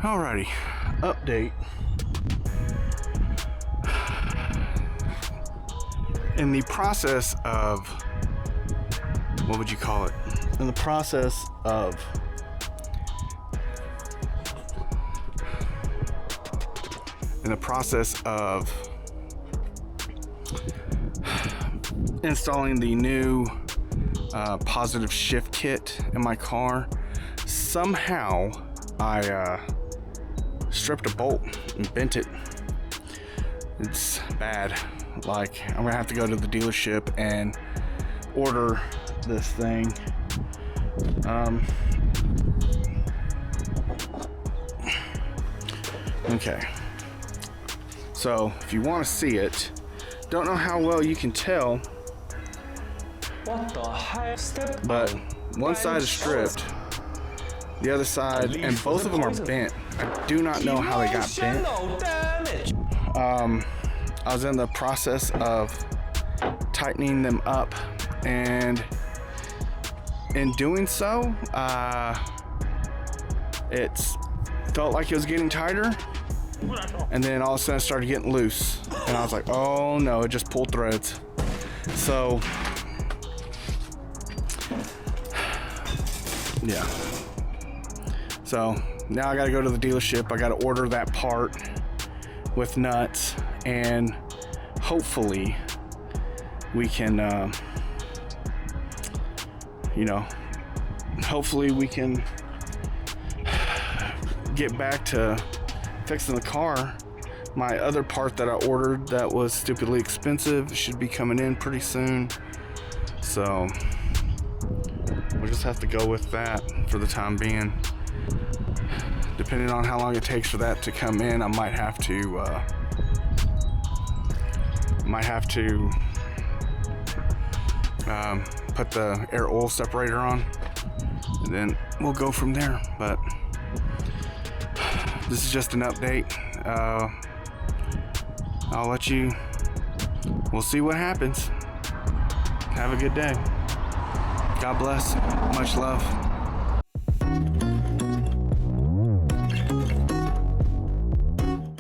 Alrighty, update. In the process of, what would you call it? In the process of installing the new positive shift kit in my car, somehow I stripped a bolt and bent it. It's bad. Like, I'm gonna have to go to the dealership and order this thing. Okay. So, if you want to see it, don't know how well you can tell, What the heck? but one side is stripped, the other side, and both of them are bent. I do not know how they got bent. Damage. I was in the process of tightening them up, and in doing so, it felt like it was getting tighter, and then all of a sudden it started getting loose, and I was like, oh no, it just pulled threads. So yeah, so now I gotta go to the dealership. I gotta order that part with nuts, and hopefully we can hopefully we can get back to fixing the car. My other part that I ordered that was stupidly expensive should be coming in pretty soon, so we'll just have to go with that for the time being. Depending on how long it takes for that to come in, I might have to put the air oil separator on, and then we'll go from there. But this is just an update. We'll see what happens. Have a good day. God bless. Much love.